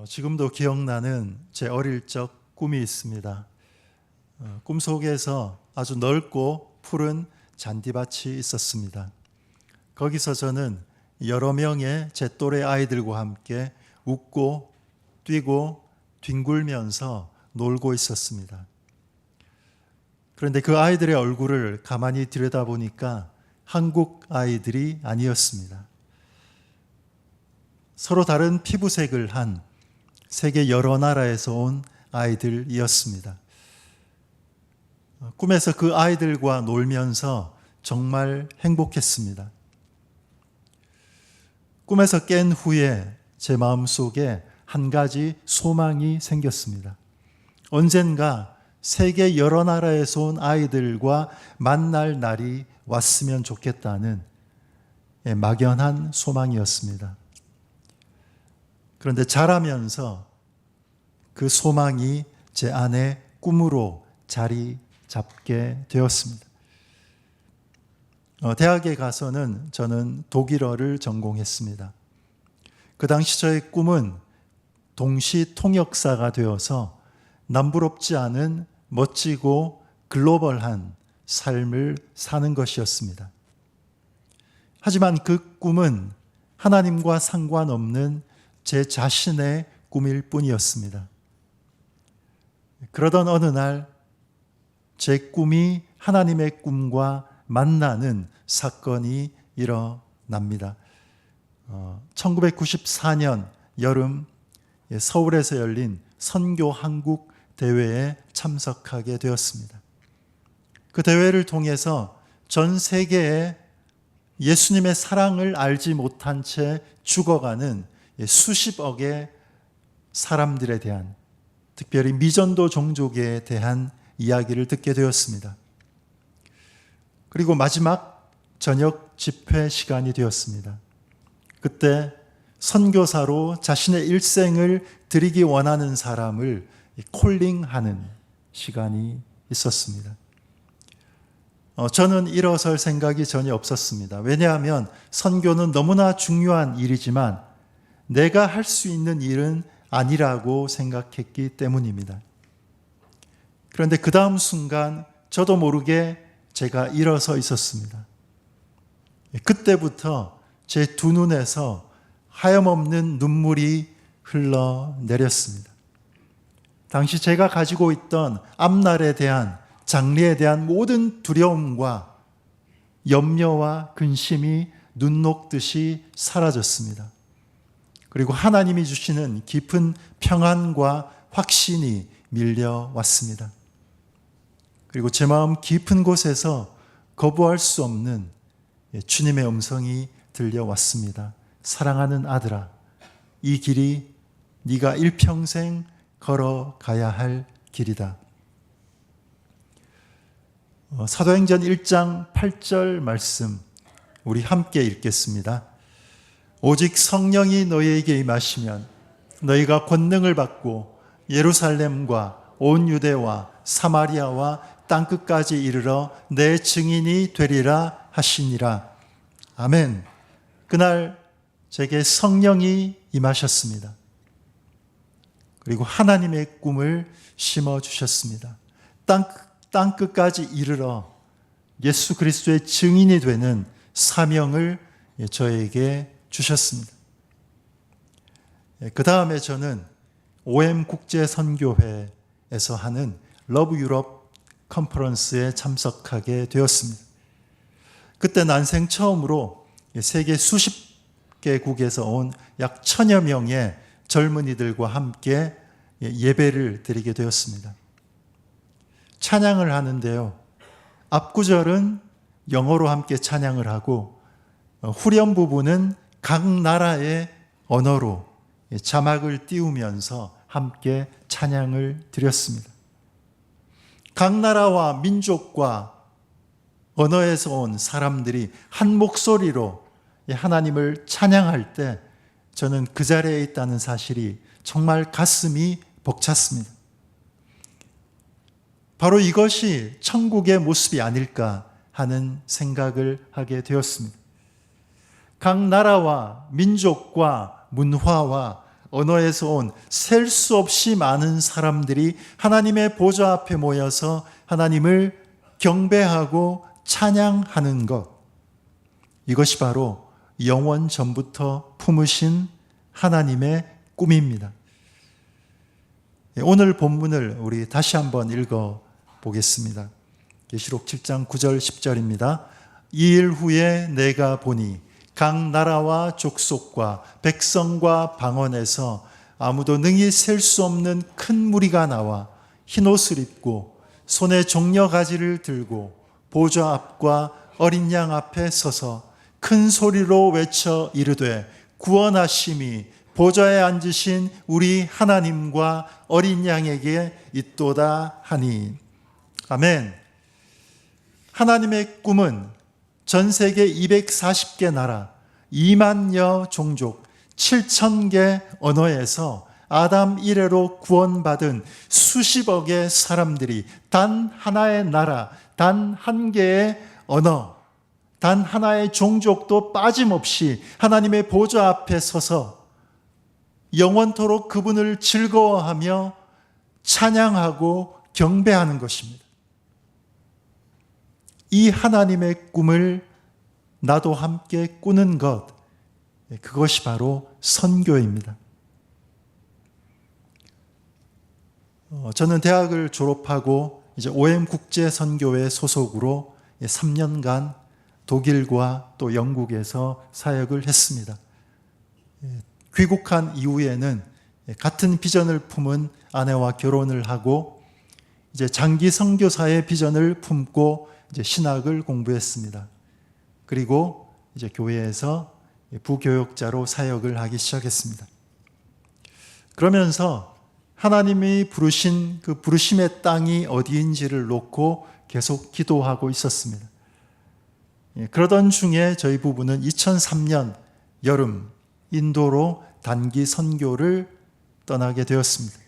지금도 기억나는 제 어릴 적 꿈이 있습니다. 꿈속에서 아주 넓고 푸른 잔디밭이 있었습니다. 거기서 저는 여러 명의 제 또래 아이들과 함께 웃고 뛰고 뒹굴면서 놀고 있었습니다. 그런데 그 아이들의 얼굴을 가만히 들여다보니까 한국 아이들이 아니었습니다. 서로 다른 피부색을 한 세계 여러 나라에서 온 아이들이었습니다. 꿈에서 그 아이들과 놀면서 정말 행복했습니다. 꿈에서 깬 후에 제 마음속에 한 가지 소망이 생겼습니다. 언젠가 세계 여러 나라에서 온 아이들과 만날 날이 왔으면 좋겠다는 막연한 소망이었습니다. 그런데 자라면서 그 소망이 제 안에 꿈으로 자리 잡게 되었습니다. 대학에 가서는 저는 독일어를 전공했습니다. 그 당시 저의 꿈은 동시 통역사가 되어서 남부럽지 않은 멋지고 글로벌한 삶을 사는 것이었습니다. 하지만 그 꿈은 하나님과 상관없는 제 자신의 꿈일 뿐이었습니다. 그러던 어느 날 제 꿈이 하나님의 꿈과 만나는 사건이 일어납니다. 1994년 여름 서울에서 열린 선교 한국 대회에 참석하게 되었습니다. 그 대회를 통해서 전 세계에 예수님의 사랑을 알지 못한 채 죽어가는 수십억의 사람들에 대한, 특별히 미전도 종족에 대한 이야기를 듣게 되었습니다. 그리고 마지막 저녁 집회 시간이 되었습니다. 그때 선교사로 자신의 일생을 드리기 원하는 사람을 콜링하는 시간이 있었습니다. 저는 일어설 생각이 전혀 없었습니다. 왜냐하면 선교는 너무나 중요한 일이지만 내가 할 수 있는 일은 아니라고 생각했기 때문입니다. 그런데 그 다음 순간 저도 모르게 제가 일어서 있었습니다. 그때부터 제 두 눈에서 하염없는 눈물이 흘러내렸습니다. 당시 제가 가지고 있던 앞날에 대한, 장래에 대한 모든 두려움과 염려와 근심이 눈 녹듯이 사라졌습니다. 그리고 하나님이 주시는 깊은 평안과 확신이 밀려왔습니다. 그리고 제 마음 깊은 곳에서 거부할 수 없는 주님의 음성이 들려왔습니다. 사랑하는 아들아, 이 길이 네가 일평생 걸어가야 할 길이다. 사도행전 1장 8절 말씀 우리 함께 읽겠습니다. 오직 성령이 너희에게 임하시면 너희가 권능을 받고 예루살렘과 온 유대와 사마리아와 땅끝까지 이르러 내 증인이 되리라 하시니라. 아멘. 그날 제게 성령이 임하셨습니다. 그리고 하나님의 꿈을 심어주셨습니다. 땅끝까지 이르러 예수 그리스도의 증인이 되는 사명을 저에게 주셨습니다. 그 다음에 저는 OM 국제선교회에서 하는 러브 유럽 컨퍼런스에 참석하게 되었습니다. 그때 난생 처음으로 세계 수십 개국에서 온 약 1000여 명의 젊은이들과 함께 예배를 드리게 되었습니다. 찬양을 하는데요. 앞구절은 영어로 함께 찬양을 하고 후렴 부분은 각 나라의 언어로 자막을 띄우면서 함께 찬양을 드렸습니다. 각 나라와 민족과 언어에서 온 사람들이 한 목소리로 하나님을 찬양할 때 저는 그 자리에 있다는 사실이 정말 가슴이 벅찼습니다. 바로 이것이 천국의 모습이 아닐까 하는 생각을 하게 되었습니다. 각 나라와 민족과 문화와 언어에서 온 셀 수 없이 많은 사람들이 하나님의 보좌 앞에 모여서 하나님을 경배하고 찬양하는 것, 이것이 바로 영원 전부터 품으신 하나님의 꿈입니다. 오늘 본문을 우리 다시 한번 읽어 보겠습니다. 계시록 7장 9절 10절입니다. 이 일 후에 내가 보니 각 나라와 족속과 백성과 방언에서 아무도 능히 셀 수 없는 큰 무리가 나와 흰옷을 입고 손에 종려가지를 들고 보좌 앞과 어린 양 앞에 서서 큰 소리로 외쳐 이르되 구원하심이 보좌에 앉으신 우리 하나님과 어린 양에게 있도다 하니. 아멘. 하나님의 꿈은 전 세계 240개 나라, 2만여 종족, 7,000개 언어에서 아담 이래로 구원받은 수십억의 사람들이 단 하나의 나라, 단 한 개의 언어, 단 하나의 종족도 빠짐없이 하나님의 보좌 앞에 서서 영원토록 그분을 즐거워하며 찬양하고 경배하는 것입니다. 이 하나님의 꿈을 나도 함께 꾸는 것, 그것이 바로 선교입니다. 저는 대학을 졸업하고 이제 OM 국제선교회 소속으로 3년간 독일과 또 영국에서 사역을 했습니다. 귀국한 이후에는 같은 비전을 품은 아내와 결혼을 하고 이제 장기 선교사의 비전을 품고 이제 신학을 공부했습니다. 그리고 이제 교회에서 부교역자로 사역을 하기 시작했습니다. 그러면서 하나님이 부르신 그 부르심의 땅이 어디인지를 놓고 계속 기도하고 있었습니다. 그러던 중에 저희 부부는 2003년 여름 인도로 단기 선교를 떠나게 되었습니다.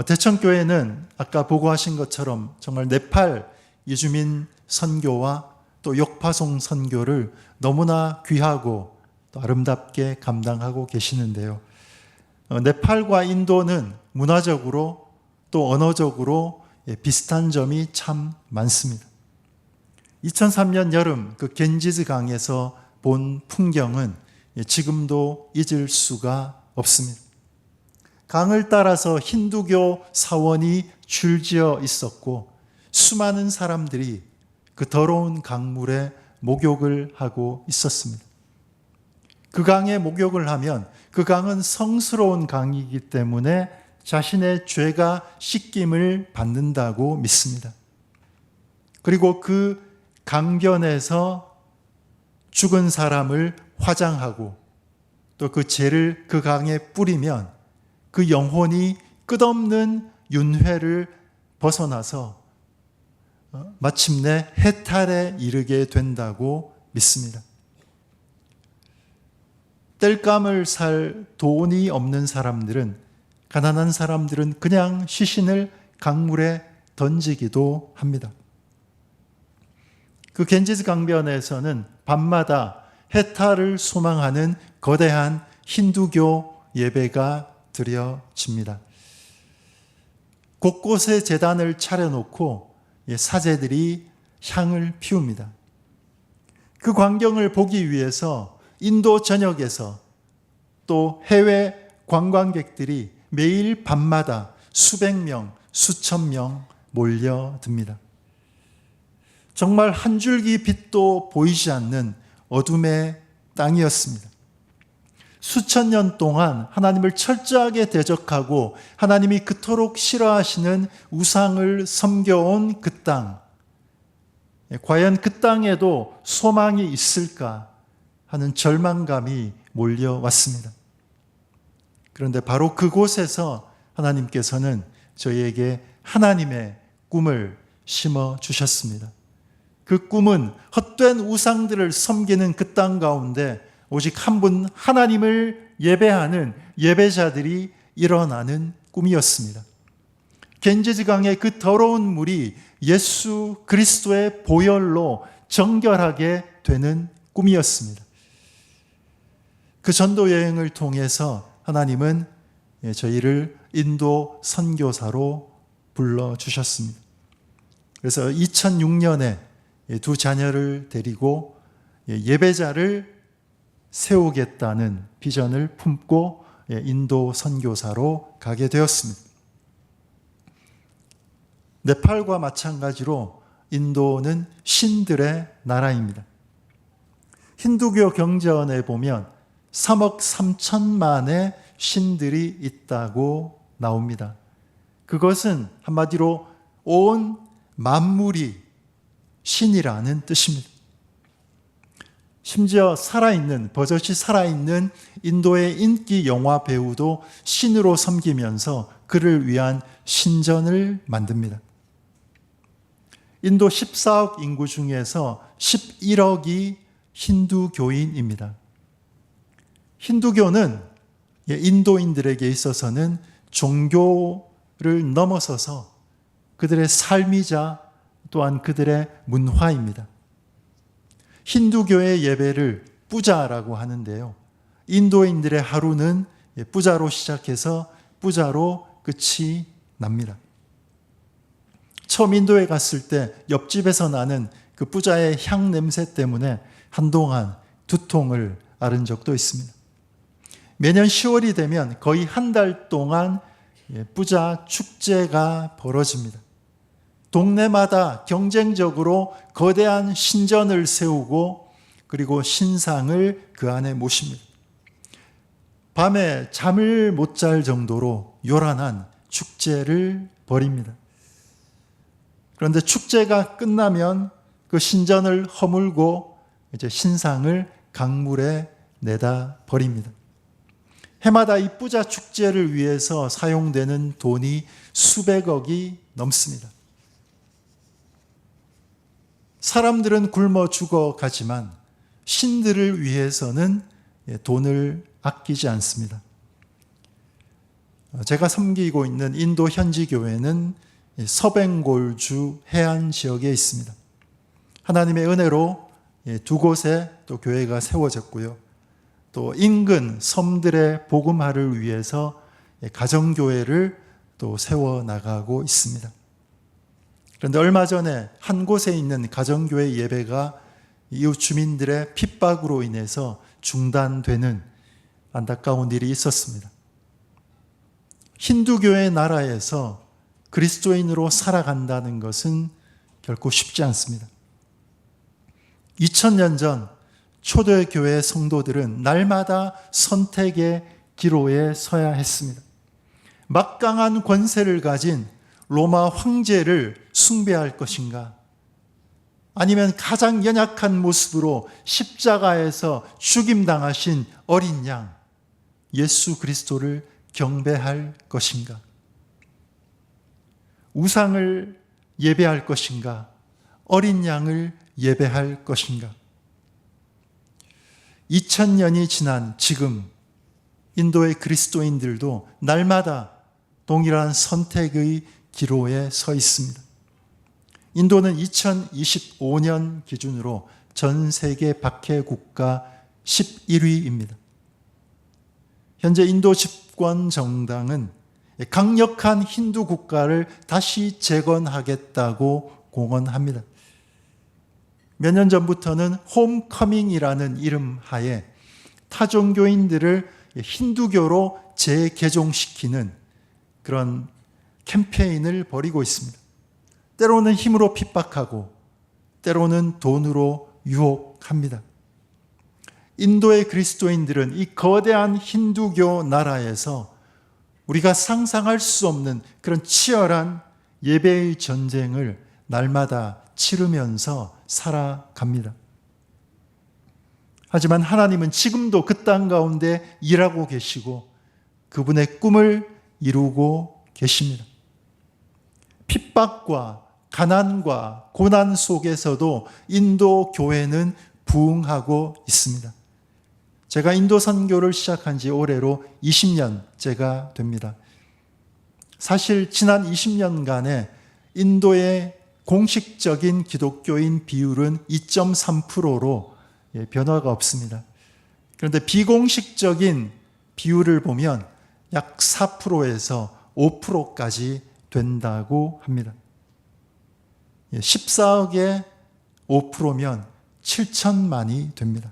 대천교회는 아까 보고하신 것처럼 정말 네팔 이주민 선교와 또 역파송 선교를 너무나 귀하고 또 아름답게 감당하고 계시는데요. 네팔과 인도는 문화적으로 또 언어적으로 비슷한 점이 참 많습니다. 2003년 여름 그 겐지즈 강에서 본 풍경은 지금도 잊을 수가 없습니다. 강을 따라서 힌두교 사원이 줄지어 있었고 수많은 사람들이 그 더러운 강물에 목욕을 하고 있었습니다. 그 강에 목욕을 하면 그 강은 성스러운 강이기 때문에 자신의 죄가 씻김을 받는다고 믿습니다. 그리고 그 강변에서 죽은 사람을 화장하고 또 그 죄를 그 강에 뿌리면 그 영혼이 끝없는 윤회를 벗어나서 마침내 해탈에 이르게 된다고 믿습니다. 땔감을 살 돈이 없는 사람들은, 가난한 사람들은 그냥 시신을 강물에 던지기도 합니다. 그 겐지스 강변에서는 밤마다 해탈을 소망하는 거대한 힌두교 예배가 드려집니다. 곳곳에 제단을 차려놓고 사제들이 향을 피웁니다. 그 광경을 보기 위해서 인도 전역에서 또 해외 관광객들이 매일 밤마다 수백 명, 수천 명 몰려듭니다. 정말 한 줄기 빛도 보이지 않는 어둠의 땅이었습니다. 수천 년 동안 하나님을 철저하게 대적하고 하나님이 그토록 싫어하시는 우상을 섬겨온 그 땅, 과연 그 땅에도 소망이 있을까 하는 절망감이 몰려왔습니다. 그런데 바로 그곳에서 하나님께서는 저희에게 하나님의 꿈을 심어 주셨습니다. 그 꿈은 헛된 우상들을 섬기는 그 땅 가운데 오직 한 분 하나님을 예배하는 예배자들이 일어나는 꿈이었습니다. 겐지즈 강의 그 더러운 물이 예수 그리스도의 보혈로 정결하게 되는 꿈이었습니다. 그 전도 여행을 통해서 하나님은 저희를 인도 선교사로 불러주셨습니다. 그래서 2006년에 두 자녀를 데리고 예배자를 세우겠다는 비전을 품고 인도 선교사로 가게 되었습니다. 네팔과 마찬가지로 인도는 신들의 나라입니다. 힌두교 경전에 보면 3억 3천만의 신들이 있다고 나옵니다. 그것은 한마디로 온 만물이 신이라는 뜻입니다. 심지어 버젓이 살아있는 인도의 인기 영화 배우도 신으로 섬기면서 그를 위한 신전을 만듭니다. 인도 14억 인구 중에서 11억이 힌두교인입니다. 힌두교는 인도인들에게 있어서는 종교를 넘어서서 그들의 삶이자 또한 그들의 문화입니다. 힌두교의 예배를 뿌자라고 하는데요. 인도인들의 하루는 뿌자로 시작해서 뿌자로 끝이 납니다. 처음 인도에 갔을 때 옆집에서 나는 그 뿌자의 향 냄새 때문에 한동안 두통을 앓은 적도 있습니다. 매년 10월이 되면 거의 한 달 동안 뿌자 축제가 벌어집니다. 동네마다 경쟁적으로 거대한 신전을 세우고 그리고 신상을 그 안에 모십니다. 밤에 잠을 못 잘 정도로 요란한 축제를 벌입니다. 그런데 축제가 끝나면 그 신전을 허물고 이제 신상을 강물에 내다 버립니다. 해마다 이 뿌자 축제를 위해서 사용되는 돈이 수백억이 넘습니다. 사람들은 굶어 죽어가지만 신들을 위해서는 돈을 아끼지 않습니다. 제가 섬기고 있는 인도 현지 교회는 서벵골주 해안 지역에 있습니다. 하나님의 은혜로 두 곳에 또 교회가 세워졌고요. 또 인근 섬들의 복음화를 위해서 가정교회를 또 세워나가고 있습니다. 그런데 얼마 전에 한 곳에 있는 가정교회 예배가 이웃 주민들의 핍박으로 인해서 중단되는 안타까운 일이 있었습니다. 힌두교의 나라에서 그리스도인으로 살아간다는 것은 결코 쉽지 않습니다. 2000년 전 초대교회 성도들은 날마다 선택의 기로에 서야 했습니다. 막강한 권세를 가진 로마 황제를 숭배할 것인가? 아니면 가장 연약한 모습으로 십자가에서 죽임당하신 어린 양, 예수 그리스도를 경배할 것인가? 우상을 예배할 것인가? 어린 양을 예배할 것인가? 2000년이 지난 지금 인도의 그리스도인들도 날마다 동일한 선택의 기로에 서 있습니다. 인도는 2025년 기준으로 전 세계 박해 국가 11위입니다. 현재 인도 집권 정당은 강력한 힌두 국가를 다시 재건하겠다고 공언합니다. 몇 년 전부터는 홈커밍이라는 이름 하에 타종교인들을 힌두교로 재개종시키는 그런 캠페인을 벌이고 있습니다. 때로는 힘으로 핍박하고 때로는 돈으로 유혹합니다. 인도의 그리스도인들은 이 거대한 힌두교 나라에서 우리가 상상할 수 없는 그런 치열한 예배의 전쟁을 날마다 치르면서 살아갑니다. 하지만 하나님은 지금도 그 땅 가운데 일하고 계시고 그분의 꿈을 이루고 계십니다. 핍박과 가난과 고난 속에서도 인도 교회는 부흥하고 있습니다. 제가 인도 선교를 시작한 지 올해로 20년째가 됩니다. 사실 지난 20년간에 인도의 공식적인 기독교인 비율은 2.3%로 변화가 없습니다. 그런데 비공식적인 비율을 보면 약 4%에서 5%까지 된다고 합니다. 14억에 5%면 7천만이 됩니다.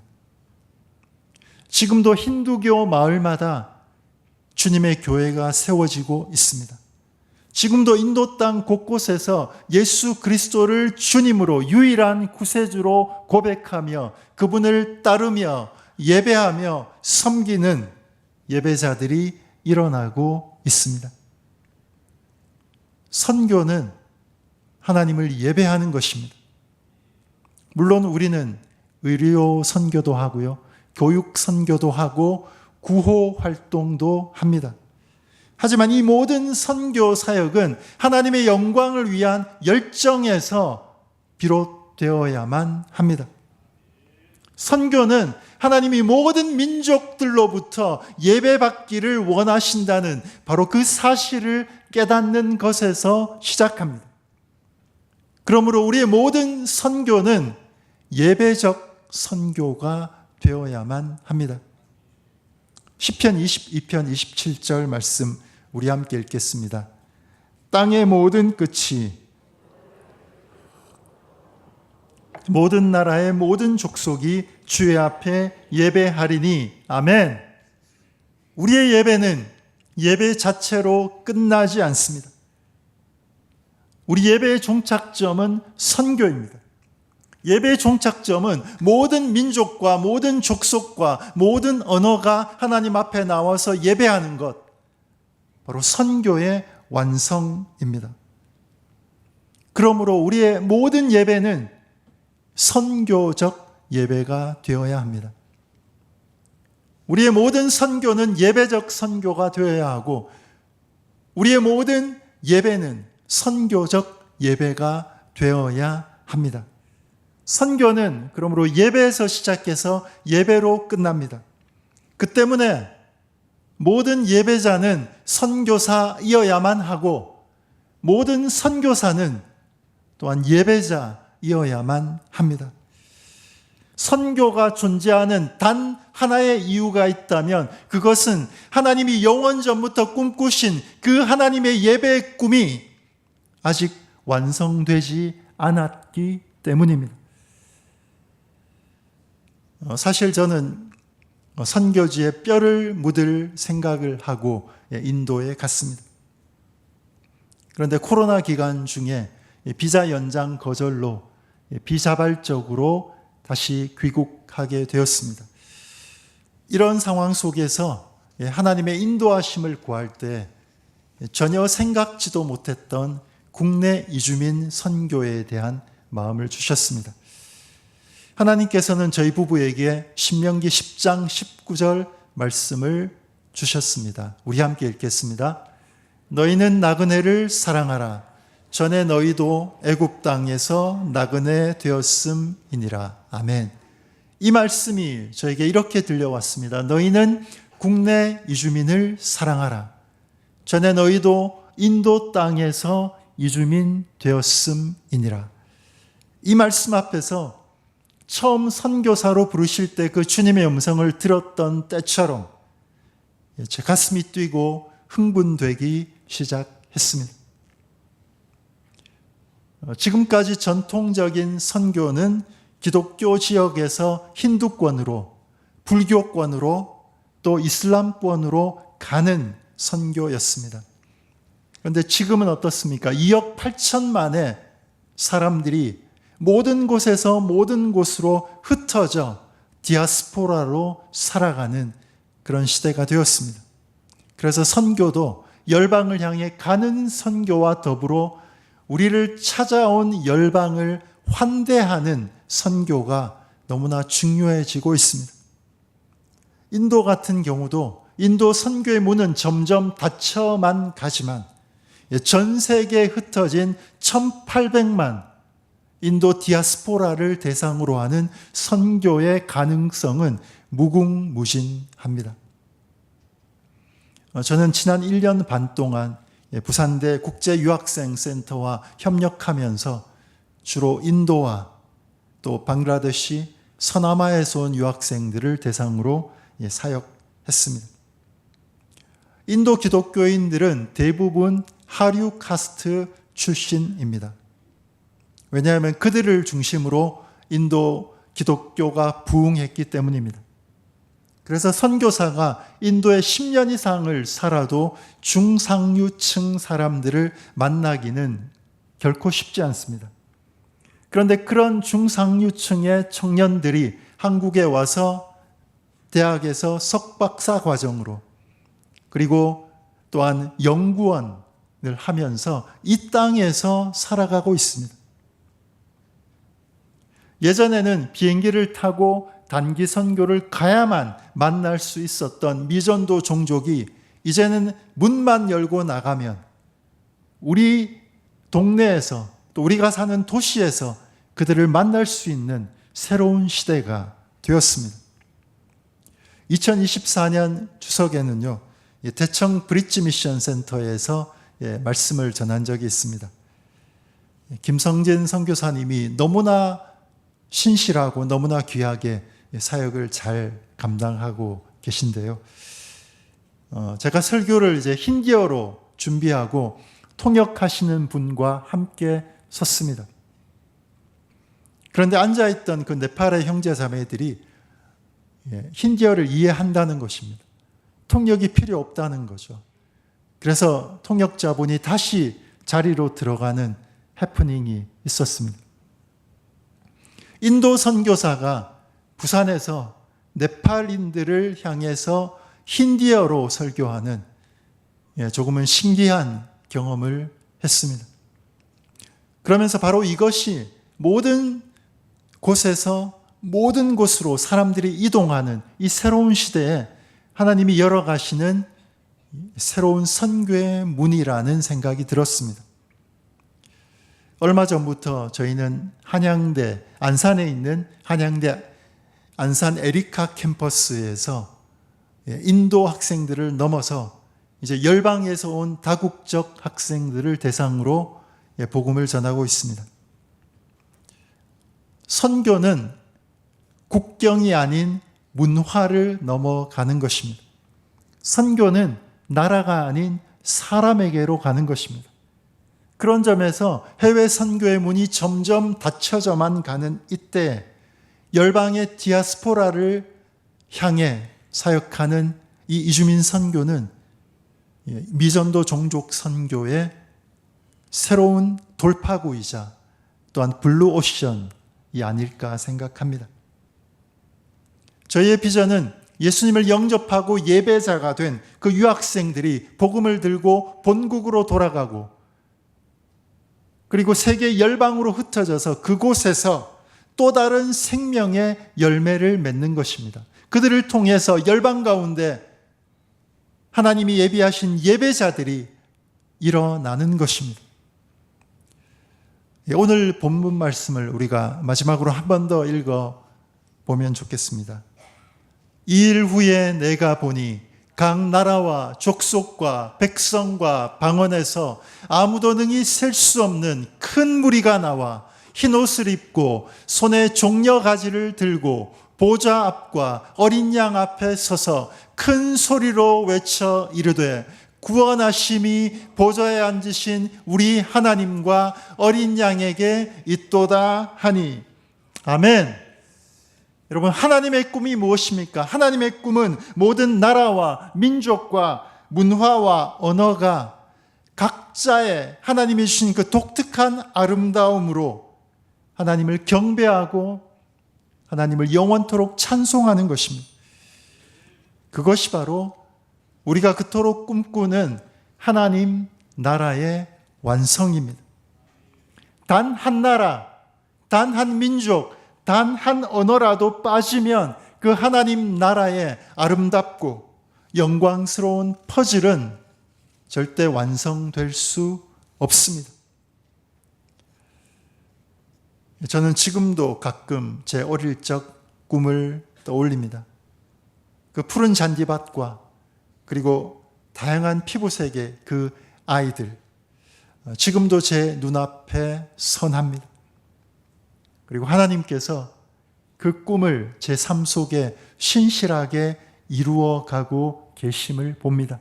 지금도 힌두교 마을마다 주님의 교회가 세워지고 있습니다. 지금도 인도 땅 곳곳에서 예수 그리스도를 주님으로 유일한 구세주로 고백하며 그분을 따르며 예배하며 섬기는 예배자들이 일어나고 있습니다. 선교는 하나님을 예배하는 것입니다. 물론 우리는 의료 선교도 하고요, 교육 선교도 하고 구호 활동도 합니다. 하지만 이 모든 선교 사역은 하나님의 영광을 위한 열정에서 비롯되어야만 합니다. 선교는 하나님이 모든 민족들로부터 예배받기를 원하신다는 바로 그 사실을 깨닫는 것에서 시작합니다. 그러므로 우리의 모든 선교는 예배적 선교가 되어야만 합니다. 시편 22편 27절 말씀 우리 함께 읽겠습니다. 땅의 모든 끝이 모든 나라의 모든 족속이 주의 앞에 예배하리니 아멘. 우리의 예배는 예배 자체로 끝나지 않습니다. 우리 예배의 종착점은 선교입니다. 예배의 종착점은 모든 민족과 모든 족속과 모든 언어가 하나님 앞에 나와서 예배하는 것, 바로 선교의 완성입니다. 그러므로 우리의 모든 예배는 선교적 예배가 되어야 합니다. 우리의 모든 선교는 예배적 선교가 되어야 하고 우리의 모든 예배는 선교적 예배가 되어야 합니다. 선교는 그러므로 예배에서 시작해서 예배로 끝납니다. 그 때문에 모든 예배자는 선교사이어야만 하고 모든 선교사는 또한 예배자이어야만 합니다. 선교가 존재하는 단 하나의 이유가 있다면 그것은 하나님이 영원 전부터 꿈꾸신 그 하나님의 예배의 꿈이 아직 완성되지 않았기 때문입니다. 사실 저는 선교지에 뼈를 묻을 생각을 하고 인도에 갔습니다. 그런데 코로나 기간 중에 비자 연장 거절로 비자발적으로 다시 귀국하게 되었습니다. 이런 상황 속에서 하나님의 인도하심을 구할 때 전혀 생각지도 못했던 국내 이주민 선교에 대한 마음을 주셨습니다. 하나님께서는 저희 부부에게 신명기 10장 19절 말씀을 주셨습니다. 우리 함께 읽겠습니다. 너희는 나그네를 사랑하라. 전에 너희도 애굽 땅에서 나그네 되었음이니라. 아멘. 이 말씀이 저에게 이렇게 들려왔습니다. 너희는 국내 이주민을 사랑하라. 전에 너희도 인도 땅에서 이주민 되었음이니라. 이 말씀 앞에서 처음 선교사로 부르실 때 그 주님의 음성을 들었던 때처럼 제 가슴이 뛰고 흥분되기 시작했습니다. 지금까지 전통적인 선교는 기독교 지역에서 힌두권으로, 불교권으로, 또 이슬람권으로 가는 선교였습니다. 그런데 지금은 어떻습니까? 2억 8천만의 사람들이 모든 곳에서 모든 곳으로 흩어져 디아스포라로 살아가는 그런 시대가 되었습니다. 그래서 선교도 열방을 향해 가는 선교와 더불어 우리를 찾아온 열방을 환대하는 선교가 너무나 중요해지고 있습니다. 인도 같은 경우도 인도 선교의 문은 점점 닫혀만 가지만 전 세계에 흩어진 1800만 인도 디아스포라를 대상으로 하는 선교의 가능성은 무궁무진합니다. 저는 지난 1년 반 동안 부산대 국제유학생센터와 협력하면서 주로 인도와 또 방글라데시, 서남아에서 온 유학생들을 대상으로 사역했습니다. 인도 기독교인들은 대부분 하류 카스트 출신입니다. 왜냐하면 그들을 중심으로 인도 기독교가 부흥했기 때문입니다. 그래서 선교사가 인도에 10년 이상을 살아도 중상류층 사람들을 만나기는 결코 쉽지 않습니다. 그런데 그런 중상류층의 청년들이 한국에 와서 대학에서 석박사 과정으로 그리고 또한 연구원을 하면서 이 땅에서 살아가고 있습니다. 예전에는 비행기를 타고 단기 선교를 가야만 만날 수 있었던 미전도 종족이 이제는 문만 열고 나가면 우리 동네에서 또 우리가 사는 도시에서 그들을 만날 수 있는 새로운 시대가 되었습니다. 2024년 추석에는요, 대청 브릿지 미션 센터에서 말씀을 전한 적이 있습니다. 김성진 선교사님이 너무나 신실하고 너무나 귀하게 사역을 잘 감당하고 계신데요. 제가 설교를 이제 힌디어로 준비하고 통역하시는 분과 함께 섰습니다. 그런데 앉아있던 그 네팔의 형제 자매들이 힌디어를 이해한다는 것입니다. 통역이 필요 없다는 거죠. 그래서 통역자분이 다시 자리로 들어가는 해프닝이 있었습니다. 인도 선교사가 부산에서 네팔인들을 향해서 힌디어로 설교하는 조금은 신기한 경험을 했습니다. 그러면서 바로 이것이 모든 곳에서 모든 곳으로 사람들이 이동하는 이 새로운 시대에 하나님이 열어가시는 새로운 선교의 문이라는 생각이 들었습니다. 얼마 전부터 저희는 한양대, 안산에 있는 한양대 안산 에리카 캠퍼스에서 인도 학생들을 넘어서 이제 열방에서 온 다국적 학생들을 대상으로 복음을 전하고 있습니다. 선교는 국경이 아닌 문화를 넘어가는 것입니다. 선교는 나라가 아닌 사람에게로 가는 것입니다. 그런 점에서 해외 선교의 문이 점점 닫혀져만 가는 이때 열방의 디아스포라를 향해 사역하는 이 이주민 선교는 미전도 종족 선교의 새로운 돌파구이자 또한 블루오션이 아닐까 생각합니다. 저희의 비전은 예수님을 영접하고 예배자가 된 그 유학생들이 복음을 들고 본국으로 돌아가고 그리고 세계 열방으로 흩어져서 그곳에서 또 다른 생명의 열매를 맺는 것입니다. 그들을 통해서 열방 가운데 하나님이 예비하신 예배자들이 일어나는 것입니다. 오늘 본문 말씀을 우리가 마지막으로 한 번 더 읽어보면 좋겠습니다. 이 일 후에 내가 보니 각 나라와 족속과 백성과 방언에서 아무도 능히 셀 수 없는 큰 무리가 나와 흰 옷을 입고 손에 종려가지를 들고 보좌 앞과 어린 양 앞에 서서 큰 소리로 외쳐 이르되 구원하심이 보좌에 앉으신 우리 하나님과 어린 양에게 있도다 하니. 아멘. 여러분, 하나님의 꿈이 무엇입니까? 하나님의 꿈은 모든 나라와 민족과 문화와 언어가 각자의 하나님이 주신 그 독특한 아름다움으로 하나님을 경배하고 하나님을 영원토록 찬송하는 것입니다. 그것이 바로 우리가 그토록 꿈꾸는 하나님 나라의 완성입니다. 단 한 나라, 단 한 민족, 단 한 언어라도 빠지면 그 하나님 나라의 아름답고 영광스러운 퍼즐은 절대 완성될 수 없습니다. 저는 지금도 가끔 제 어릴 적 꿈을 떠올립니다. 그 푸른 잔디밭과 그리고 다양한 피부색의 그 아이들, 지금도 제 눈앞에 선합니다. 그리고 하나님께서 그 꿈을 제 삶 속에 신실하게 이루어가고 계심을 봅니다.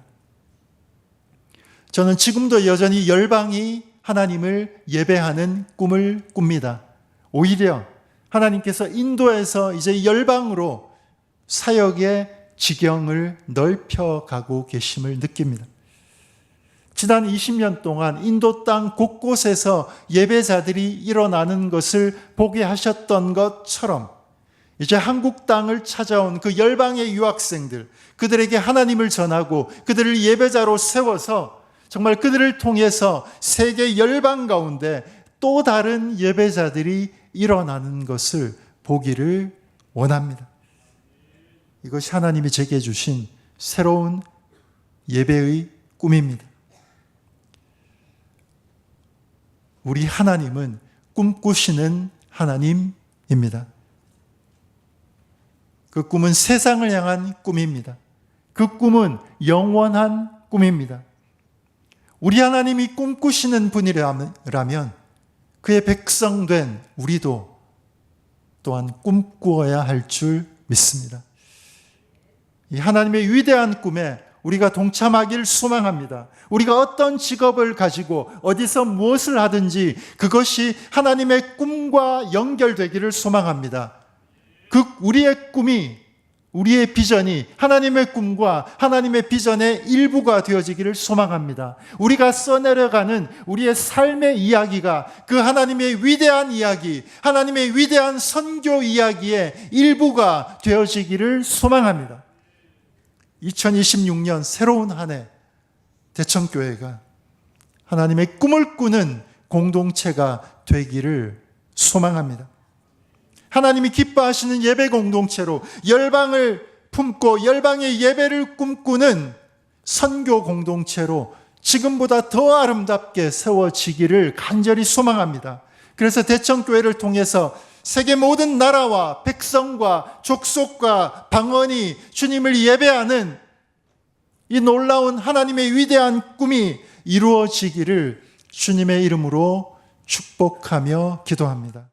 저는 지금도 여전히 열방이 하나님을 예배하는 꿈을 꿉니다. 오히려 하나님께서 인도에서 이제 열방으로 사역의 지경을 넓혀가고 계심을 느낍니다. 지난 20년 동안 인도 땅 곳곳에서 예배자들이 일어나는 것을 보게 하셨던 것처럼 이제 한국 땅을 찾아온 그 열방의 유학생들, 그들에게 하나님을 전하고 그들을 예배자로 세워서 정말 그들을 통해서 세계 열방 가운데 또 다른 예배자들이 일어나는 것을 보기를 원합니다. 이것이 하나님이 제게 주신 새로운 예배의 꿈입니다. 우리 하나님은 꿈꾸시는 하나님입니다. 그 꿈은 세상을 향한 꿈입니다. 그 꿈은 영원한 꿈입니다. 우리 하나님이 꿈꾸시는 분이라면 그의 백성된 우리도 또한 꿈꾸어야 할 줄 믿습니다. 이 하나님의 위대한 꿈에 우리가 동참하길 소망합니다. 우리가 어떤 직업을 가지고 어디서 무엇을 하든지 그것이 하나님의 꿈과 연결되기를 소망합니다. 우리의 꿈이, 우리의 비전이 하나님의 꿈과 하나님의 비전의 일부가 되어지기를 소망합니다. 우리가 써내려가는 우리의 삶의 이야기가 그 하나님의 위대한 이야기, 하나님의 위대한 선교 이야기의 일부가 되어지기를 소망합니다. 2026년 새로운 한 해 대청교회가 하나님의 꿈을 꾸는 공동체가 되기를 소망합니다. 하나님이 기뻐하시는 예배 공동체로 열방을 품고 열방의 예배를 꿈꾸는 선교 공동체로 지금보다 더 아름답게 세워지기를 간절히 소망합니다. 그래서 대청교회를 통해서 세계 모든 나라와 백성과 족속과 방언이 주님을 예배하는 이 놀라운 하나님의 위대한 꿈이 이루어지기를 주님의 이름으로 축복하며 기도합니다.